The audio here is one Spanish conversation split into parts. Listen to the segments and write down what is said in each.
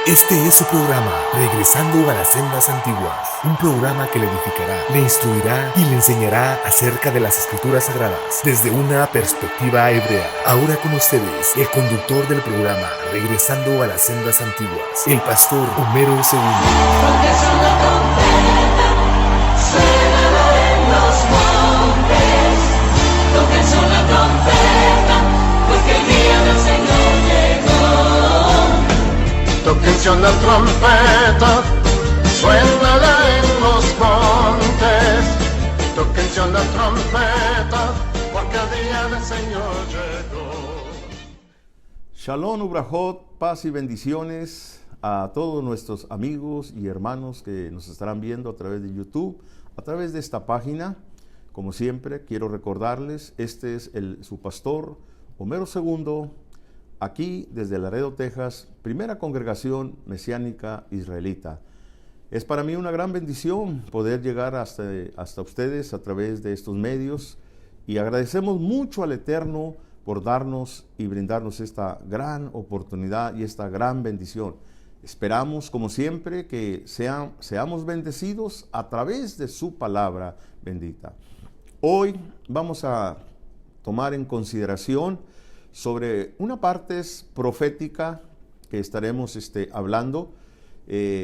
Este es su programa, Regresando a las Sendas Antiguas. Un programa que le edificará, le instruirá y le enseñará acerca de las Escrituras Sagradas desde una perspectiva hebrea. Ahora con ustedes, el conductor del programa, Regresando a las Sendas Antiguas, el pastor Homero Segundo. Porque son la trompeta, suena en los montes. Toquen son la trompeta, porque el día del Señor llegó. Toquen son la trompeta, suénala en los montes. Toquen son la trompeta, porque el día del Señor llegó. Shalom, Ubrajot, paz y bendiciones a todos nuestros amigos y hermanos que nos estarán viendo a través de YouTube, a través de esta página. Como siempre, quiero recordarles, este es su pastor, Homero Segundo, aquí desde Laredo, Texas, primera congregación mesiánica israelita. Es para mí una gran bendición poder llegar hasta ustedes a través de estos medios y agradecemos mucho al Eterno por darnos y brindarnos esta gran oportunidad y esta gran bendición. Esperamos, como siempre, que seamos bendecidos a través de su palabra bendita. Hoy vamos a tomar en consideración sobre una parte profética que estaremos hablando.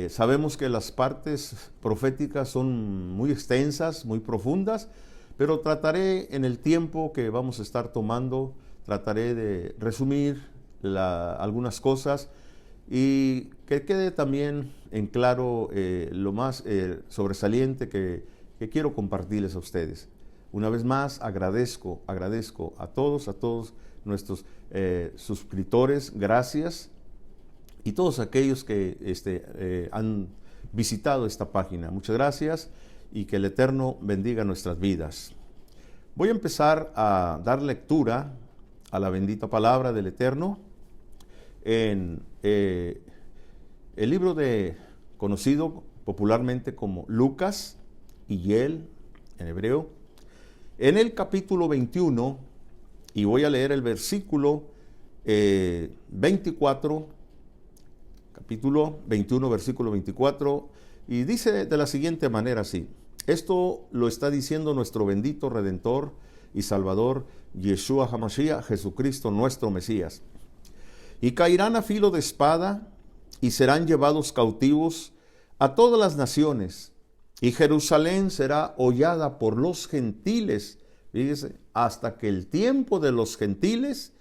Sabemos que las partes proféticas son muy extensas, muy profundas, pero trataré en el tiempo que vamos a estar tomando, trataré de resumir algunas cosas y que quede también en claro lo más sobresaliente que quiero compartirles a ustedes. Una vez más, agradezco a todos nuestros suscriptores, gracias, y todos aquellos que han visitado esta página. Muchas gracias y que el Eterno bendiga nuestras vidas. Voy a empezar a dar lectura a la bendita palabra del Eterno en el libro conocido popularmente como Lucas y Yel en hebreo, en el capítulo 21, y voy a leer el versículo 24, capítulo 21, versículo 24, y dice de la siguiente manera así. Esto lo está diciendo nuestro bendito Redentor y Salvador, Yeshua HaMashiach, Jesucristo nuestro Mesías. Y caerán a filo de espada y serán llevados cautivos a todas las naciones, y Jerusalén será hollada por los gentiles, fíjese, hasta que el tiempo de los gentiles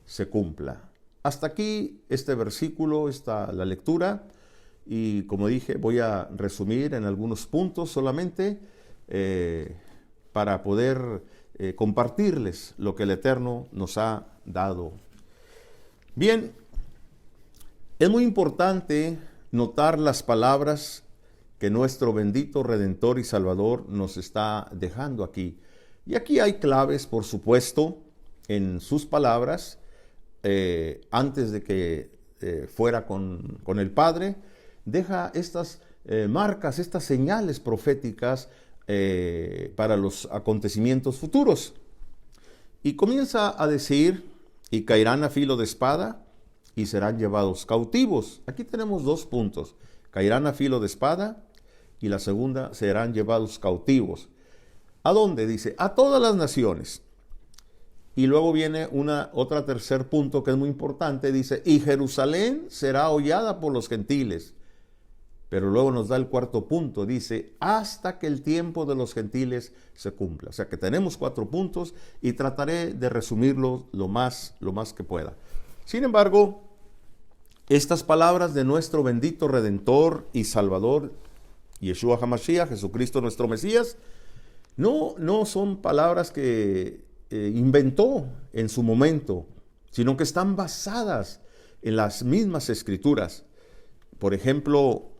se cumpla. Hasta aquí este versículo, está la lectura, y como dije, voy a resumir en algunos puntos solamente para poder compartirles lo que el Eterno nos ha dado. Bien, es muy importante notar las palabras que nuestro bendito Redentor y Salvador nos está dejando aquí. Y aquí hay claves, por supuesto, en sus palabras, antes de que fuera con el Padre, deja estas marcas, estas señales proféticas para los acontecimientos futuros. Y comienza a decir, y caerán a filo de espada y serán llevados cautivos. Aquí tenemos dos puntos, caerán a filo de espada y la segunda, serán llevados cautivos. ¿A dónde? Dice, a todas las naciones. Y luego viene otro tercer punto que es muy importante, dice, y Jerusalén será hollada por los gentiles. Pero luego nos da el cuarto punto, dice, hasta que el tiempo de los gentiles se cumpla. O sea que tenemos 4 puntos y trataré de resumirlo lo más que pueda. Sin embargo, estas palabras de nuestro bendito Redentor y Salvador, Yeshua HaMashiach, Jesucristo nuestro Mesías, no son palabras que inventó en su momento, sino que están basadas en las mismas escrituras. Por ejemplo,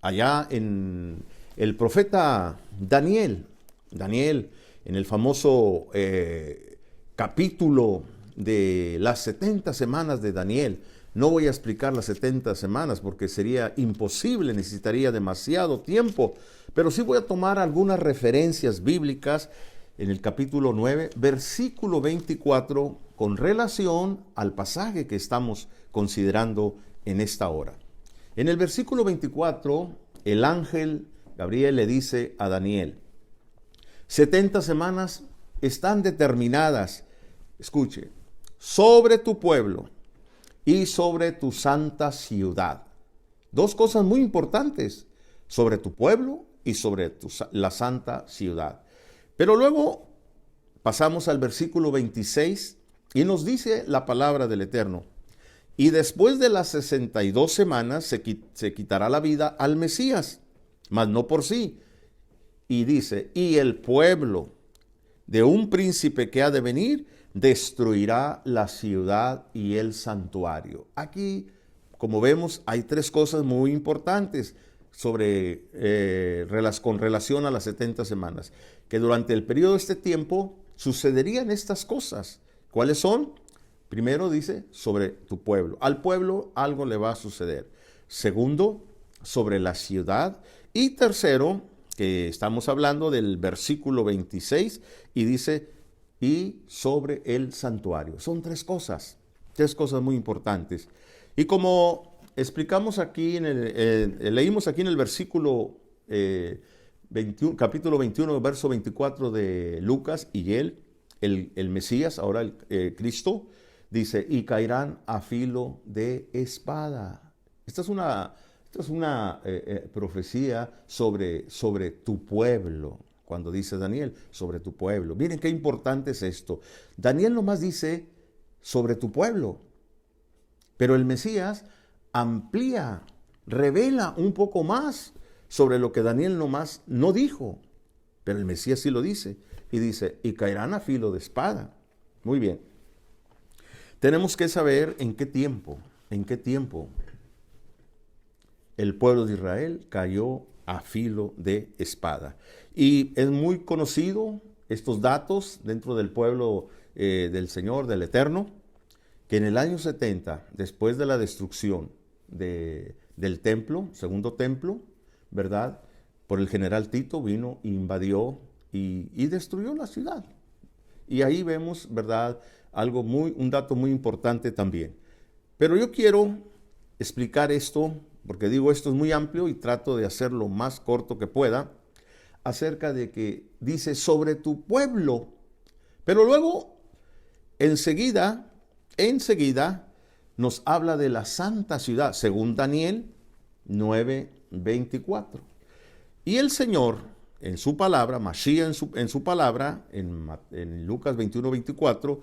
allá en el profeta Daniel, en el famoso capítulo de las 70 semanas de Daniel. No voy a explicar las 70 semanas porque sería imposible, necesitaría demasiado tiempo, pero sí voy a tomar algunas referencias bíblicas en el capítulo 9, versículo 24, con relación al pasaje que estamos considerando en esta hora. En el versículo 24, el ángel Gabriel le dice a Daniel, 70 semanas están determinadas, escuche, sobre tu pueblo y sobre tu santa ciudad. Dos cosas muy importantes, sobre tu pueblo y sobre la santa ciudad. Pero luego pasamos al versículo 26 y nos dice la palabra del Eterno. Y después de las 62 semanas se quitará la vida al Mesías, mas no por sí. Y dice, y el pueblo de un príncipe que ha de venir destruirá la ciudad y el santuario. Aquí, como vemos, hay tres cosas muy importantes con relación a las 70 semanas. Que durante el periodo de este tiempo sucederían estas cosas. ¿Cuáles son? Primero dice, sobre tu pueblo. Al pueblo algo le va a suceder. Segundo, sobre la ciudad. Y tercero, que estamos hablando del versículo 26, y dice, y sobre el santuario. Son tres cosas muy importantes. Y como explicamos aquí, leímos aquí en el versículo 21, capítulo 21, verso 24 de Lucas, y el Mesías, ahora el Cristo, dice, y caerán a filo de espada. Esta es una profecía sobre tu pueblo, cuando dice Daniel, sobre tu pueblo. Miren qué importante es esto. Daniel nomás dice, sobre tu pueblo, pero el Mesías amplía, revela un poco más sobre lo que Daniel nomás no dijo, pero el Mesías sí lo dice, y dice, y caerán a filo de espada. Muy bien. Tenemos que saber en qué tiempo el pueblo de Israel cayó a filo de espada. Y es muy conocido estos datos dentro del pueblo del Señor, del Eterno, que en el año 70, después de la destrucción del templo, segundo templo, ¿verdad? Por el general Tito vino, invadió y destruyó la ciudad. Y ahí vemos, ¿verdad? Un dato muy importante también. Pero yo quiero explicar esto, porque digo esto es muy amplio y trato de hacerlo más corto que pueda, acerca de que dice sobre tu pueblo. Pero luego, enseguida, nos habla de la santa ciudad, según Daniel 9:24. Y el Señor, en su palabra, Mashiach en su palabra, en Lucas 21:24,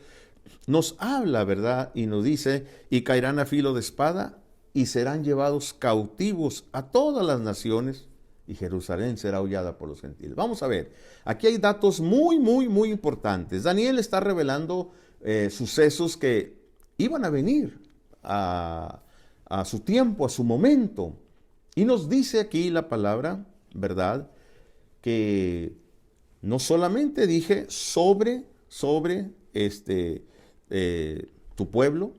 nos habla, ¿verdad? Y nos dice, y caerán a filo de espada y serán llevados cautivos a todas las naciones y Jerusalén será hollada por los gentiles. Vamos a ver, aquí hay datos muy, muy, muy importantes. Daniel está revelando sucesos que iban a venir a su tiempo, a su momento. Y nos dice aquí la palabra, ¿verdad? Que no solamente dije sobre tu pueblo,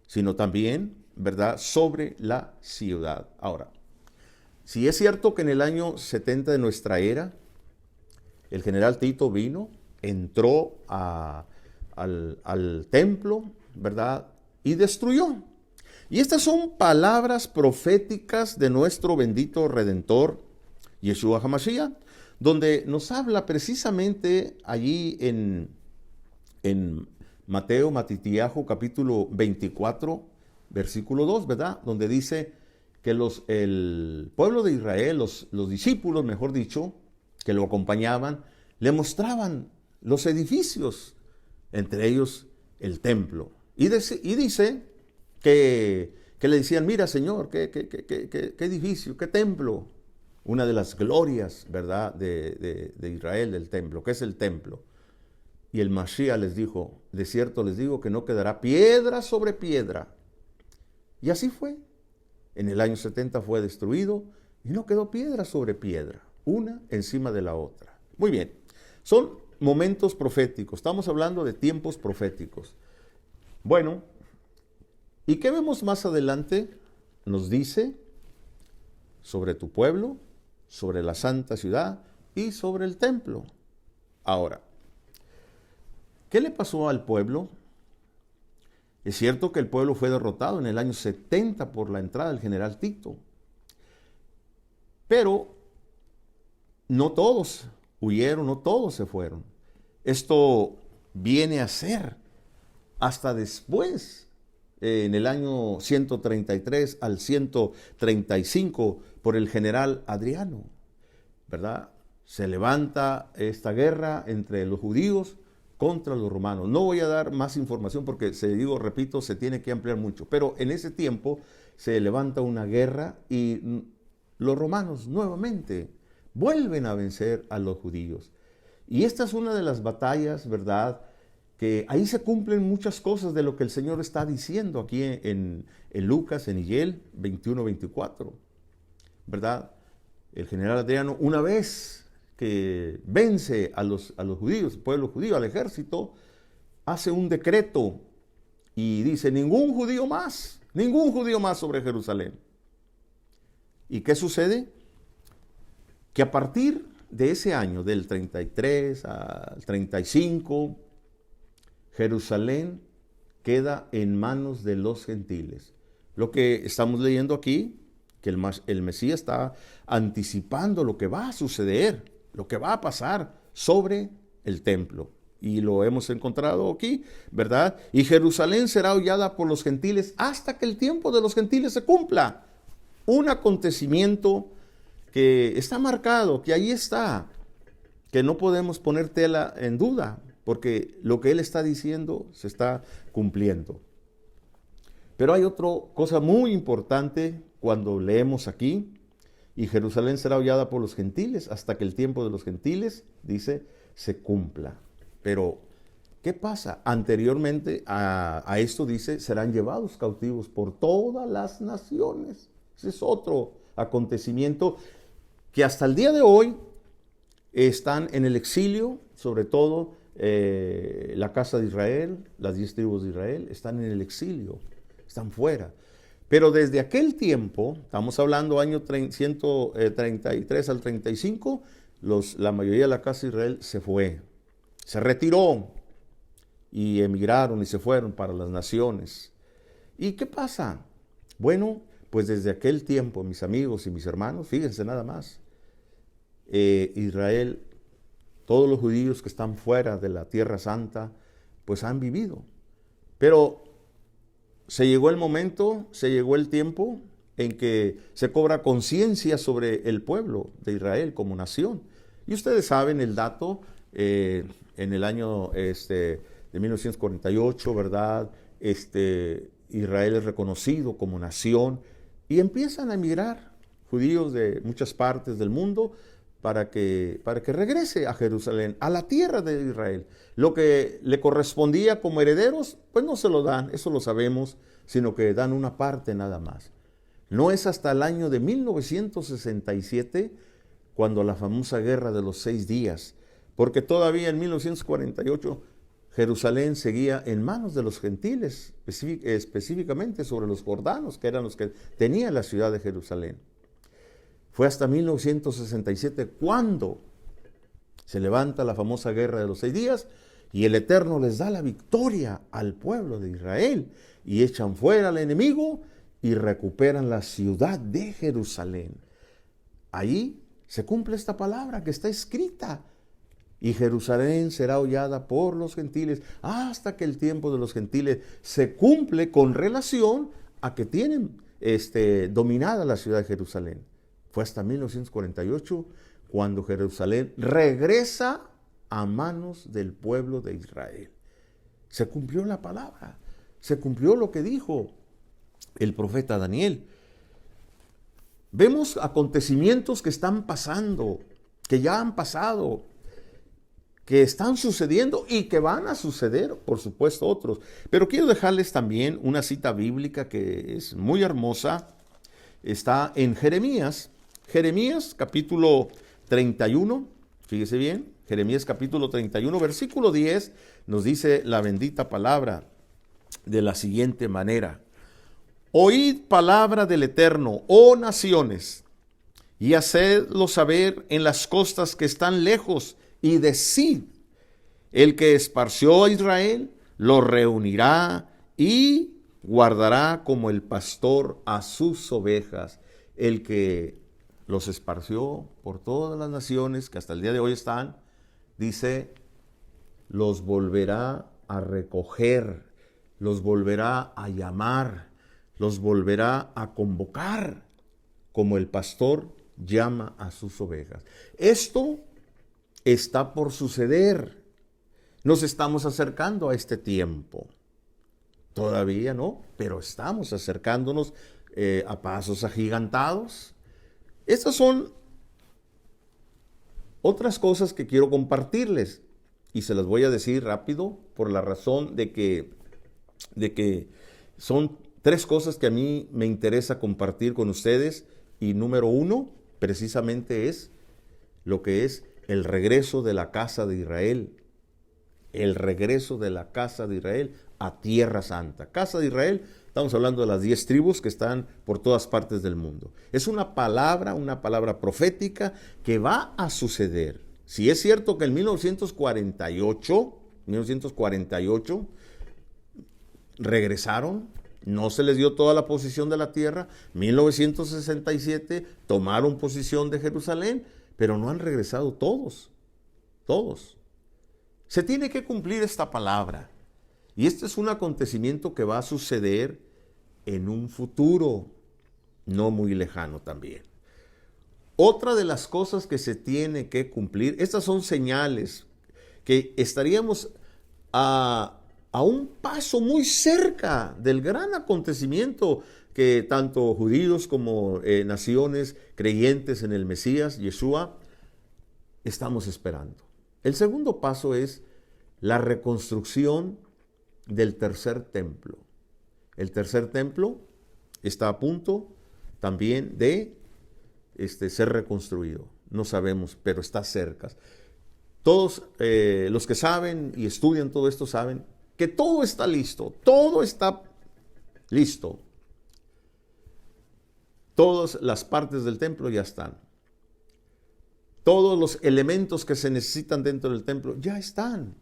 sino también, ¿verdad? Sobre la ciudad. Ahora, si es cierto que en el año 70 de nuestra era, el general Tito vino, entró al templo, ¿verdad? Y destruyó. Y estas son palabras proféticas de nuestro bendito Redentor, Yeshua HaMashiach, donde nos habla precisamente allí en Matitiahu, capítulo 24, versículo 2, ¿verdad? Donde dice que el pueblo de Israel, los discípulos, mejor dicho, que lo acompañaban, le mostraban los edificios, entre ellos el templo. Y dice que le decían, mira, Señor, qué edificio, qué templo. Una de las glorias, ¿verdad?, de Israel, del templo, que es el templo. Y el Mashiach les dijo, de cierto les digo que no quedará piedra sobre piedra. Y así fue. En el año 70 fue destruido y no quedó piedra sobre piedra, una encima de la otra. Muy bien, son momentos proféticos, estamos hablando de tiempos proféticos. Bueno, ¿y qué vemos más adelante? Nos dice sobre tu pueblo, sobre la santa ciudad y sobre el templo. Ahora, ¿Qué le pasó al pueblo? Es cierto que el pueblo fue derrotado en el año 70 por la entrada del general Tito, pero no todos huyeron, no todos se fueron. Esto viene a ser hasta después, en el año 133 al 135, por el general Adriano, ¿verdad? Se levanta esta guerra entre los judíos contra los romanos. No voy a dar más información porque, repito, se tiene que ampliar mucho. Pero en ese tiempo se levanta una guerra y los romanos nuevamente vuelven a vencer a los judíos. Y esta es una de las batallas, ¿verdad?, que ahí se cumplen muchas cosas de lo que el Señor está diciendo aquí en Lucas, en Hillel 21-24, ¿verdad? El general Adriano, una vez que vence a los judíos, el pueblo judío, al ejército, hace un decreto y dice, ningún judío más sobre Jerusalén. ¿Y qué sucede? Que a partir de ese año, del 33 al 35, Jerusalén queda en manos de los gentiles. Lo que estamos leyendo aquí, que el Mesías está anticipando lo que va a suceder, lo que va a pasar sobre el templo. Y lo hemos encontrado aquí, ¿verdad? Y Jerusalén será hollada por los gentiles hasta que el tiempo de los gentiles se cumpla. Un acontecimiento que está marcado, que ahí está, que no podemos poner tela en duda, porque lo que él está diciendo se está cumpliendo. Pero hay otra cosa muy importante cuando leemos aquí, y Jerusalén será hollada por los gentiles hasta que el tiempo de los gentiles, dice, se cumpla. Pero, ¿qué pasa? Anteriormente a esto dice, serán llevados cautivos por todas las naciones. Ese es otro acontecimiento que hasta el día de hoy están en el exilio, sobre todo la casa de Israel, las 10 tribus de Israel, están en el exilio, están fuera. Pero desde aquel tiempo, estamos hablando año 133 al 35, la mayoría de la casa de Israel se fue, se retiró y emigraron y se fueron para las naciones. ¿Y qué pasa? Bueno, pues desde aquel tiempo, mis amigos y mis hermanos, fíjense nada más, Israel, todos los judíos que están fuera de la Tierra Santa, pues han vivido. Pero se llegó el momento, se llegó el tiempo en que se cobra conciencia sobre el pueblo de Israel como nación. Y ustedes saben el dato, en el año de 1948, ¿verdad? Israel es reconocido como nación y empiezan a emigrar judíos de muchas partes del mundo para que regrese a Jerusalén, a la tierra de Israel. Lo que le correspondía como herederos, pues no se lo dan, eso lo sabemos, sino que dan una parte nada más. No es hasta el año de 1967, cuando la famosa guerra de los 6 días, porque todavía en 1948 Jerusalén seguía en manos de los gentiles, específicamente sobre los jordanos, que eran los que tenían la ciudad de Jerusalén. Fue hasta 1967 cuando se levanta la famosa guerra de los 6 días y el Eterno les da la victoria al pueblo de Israel y echan fuera al enemigo y recuperan la ciudad de Jerusalén. Ahí se cumple esta palabra que está escrita. Y Jerusalén será hollada por los gentiles hasta que el tiempo de los gentiles se cumple con relación a que tienen dominada la ciudad de Jerusalén. Fue hasta 1948 cuando Jerusalén regresa a manos del pueblo de Israel. Se cumplió la palabra, se cumplió lo que dijo el profeta Daniel. Vemos acontecimientos que están pasando, que ya han pasado, que están sucediendo y que van a suceder, por supuesto, otros. Pero quiero dejarles también una cita bíblica que es muy hermosa. Está en Jeremías capítulo 31, fíjese bien, Jeremías capítulo 31, versículo 10, nos dice la bendita palabra de la siguiente manera: oíd palabra del Eterno, oh naciones, y hacedlo saber en las costas que están lejos, y decid, El que esparció a Israel lo reunirá y guardará como el pastor a sus ovejas. El que los esparció por todas las naciones que hasta el día de hoy están, dice, los volverá a recoger, los volverá a llamar, los volverá a convocar, como el pastor llama a sus ovejas. Esto está por suceder. Nos estamos acercando a este tiempo. Todavía no, pero estamos acercándonos a pasos agigantados. Estas son otras cosas que quiero compartirles y se las voy a decir rápido por la razón de que son tres cosas que a mí me interesa compartir con ustedes. Y número uno, precisamente es lo que es el regreso de la casa de Israel. El regreso de la casa de Israel a Tierra Santa. Casa de Israel, estamos hablando de las 10 tribus que están por todas partes del mundo. Es una palabra profética que va a suceder. Si es cierto que en 1948 regresaron, no se les dio toda la posesión de la tierra. 1967 tomaron posesión de Jerusalén, pero no han regresado todos. Se tiene que cumplir esta palabra. Y este es un acontecimiento que va a suceder en un futuro no muy lejano también. Otra de las cosas que se tiene que cumplir, estas son señales que estaríamos a un paso muy cerca del gran acontecimiento que tanto judíos como naciones creyentes en el Mesías, Yeshua, estamos esperando. El segundo paso es la reconstrucción del tercer templo. El tercer templo está a punto también de ser reconstruido. No sabemos, pero está cerca. Todos los que saben y estudian todo esto saben que todo está listo. Todas las partes del templo ya están. Todos los elementos que se necesitan dentro del templo ya están.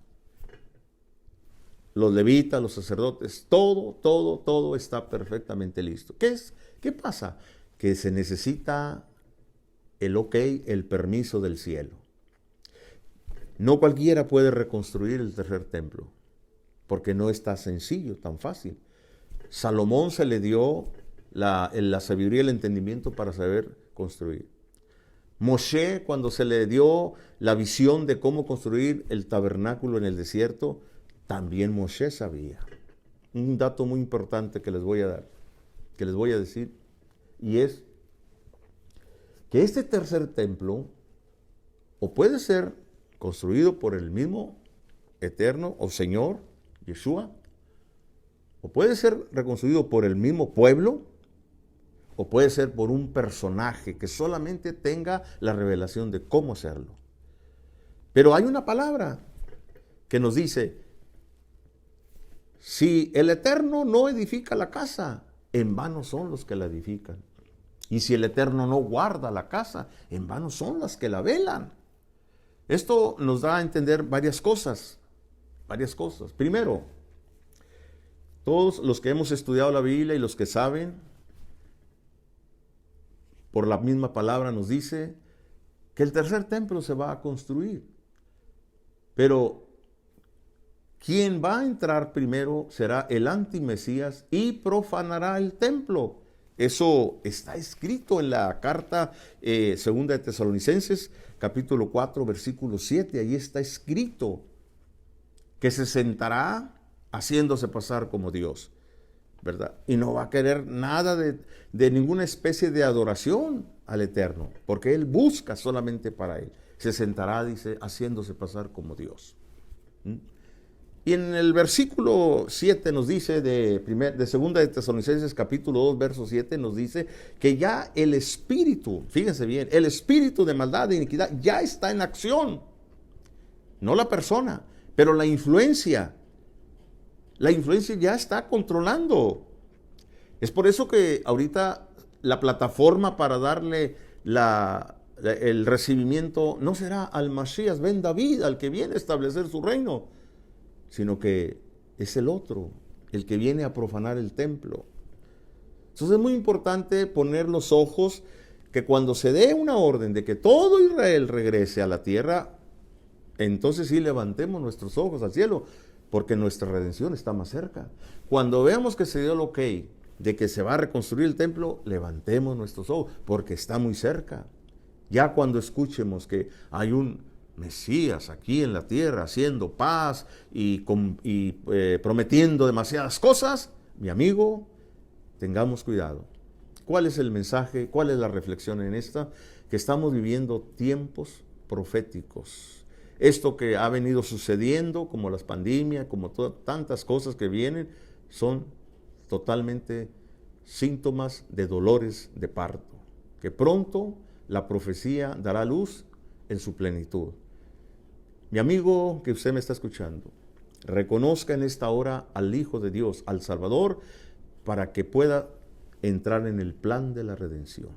Los levitas, los sacerdotes, todo está perfectamente listo. ¿Qué pasa? Que se necesita el permiso del cielo. No cualquiera puede reconstruir el tercer templo, porque no está sencillo, tan fácil. Salomón se le dio la sabiduría y el entendimiento para saber construir. Moshe, cuando se le dio la visión de cómo construir el tabernáculo en el desierto, también Moshe sabía. Un dato muy importante que les voy a dar, que les voy a decir, y es que este tercer templo o puede ser construido por el mismo Eterno o Señor, Yeshua, o puede ser reconstruido por el mismo pueblo, o puede ser por un personaje que solamente tenga la revelación de cómo hacerlo. Pero hay una palabra que nos dice, si el Eterno no edifica la casa, en vano son los que la edifican. Y si el Eterno no guarda la casa, en vano son las que la velan. Esto nos da a entender varias cosas. Primero, todos los que hemos estudiado la Biblia y los que saben, por la misma palabra nos dice que el tercer templo se va a construir. Pero quien va a entrar primero será el antimesías y profanará el templo. Eso está escrito en la carta segunda de Tesalonicenses, capítulo 4, versículo 7. Ahí está escrito que se sentará haciéndose pasar como Dios, ¿verdad? Y no va a querer nada de ninguna especie de adoración al Eterno, porque Él busca solamente para Él. Se sentará, dice, haciéndose pasar como Dios. Y en el versículo 7 nos dice, de segunda de Tesalonicenses capítulo 2, verso 7, nos dice que ya el espíritu, fíjense bien, el espíritu de maldad, de iniquidad, ya está en acción. No la persona, pero la influencia ya está controlando. Es por eso que ahorita la plataforma para darle la el recibimiento no será al Masías ben David, al que viene a establecer su reino, sino que es el otro, el que viene a profanar el templo. Entonces es muy importante poner los ojos que cuando se dé una orden de que todo Israel regrese a la tierra, entonces sí levantemos nuestros ojos al cielo, porque nuestra redención está más cerca. Cuando veamos que se dio el ok de que se va a reconstruir el templo, levantemos nuestros ojos, porque está muy cerca. Ya cuando escuchemos que hay un Mesías aquí en la tierra haciendo paz y prometiendo demasiadas cosas, mi amigo, tengamos cuidado. ¿Cuál es el mensaje? ¿Cuál es la reflexión en esta? Que estamos viviendo tiempos proféticos. Esto que ha venido sucediendo, como las pandemias, como tantas cosas que vienen, son totalmente síntomas de dolores de parto. Que pronto la profecía dará luz en su plenitud. Mi amigo que usted me está escuchando, reconozca en esta hora al Hijo de Dios, al Salvador, para que pueda entrar en el plan de la redención.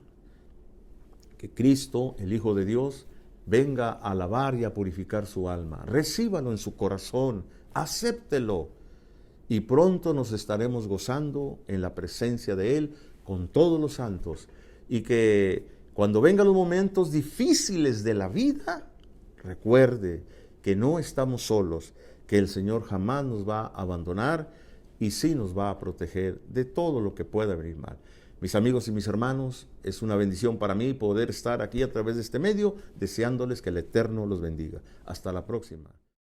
Que Cristo, el Hijo de Dios, venga a lavar y a purificar su alma. Recíbalo en su corazón, acéptelo. Y pronto nos estaremos gozando en la presencia de Él con todos los santos. Y que cuando vengan los momentos difíciles de la vida, recuerde que no estamos solos, que el Señor jamás nos va a abandonar y sí nos va a proteger de todo lo que pueda venir mal. Mis amigos y mis hermanos, es una bendición para mí poder estar aquí a través de este medio, deseándoles que el Eterno los bendiga. Hasta la próxima.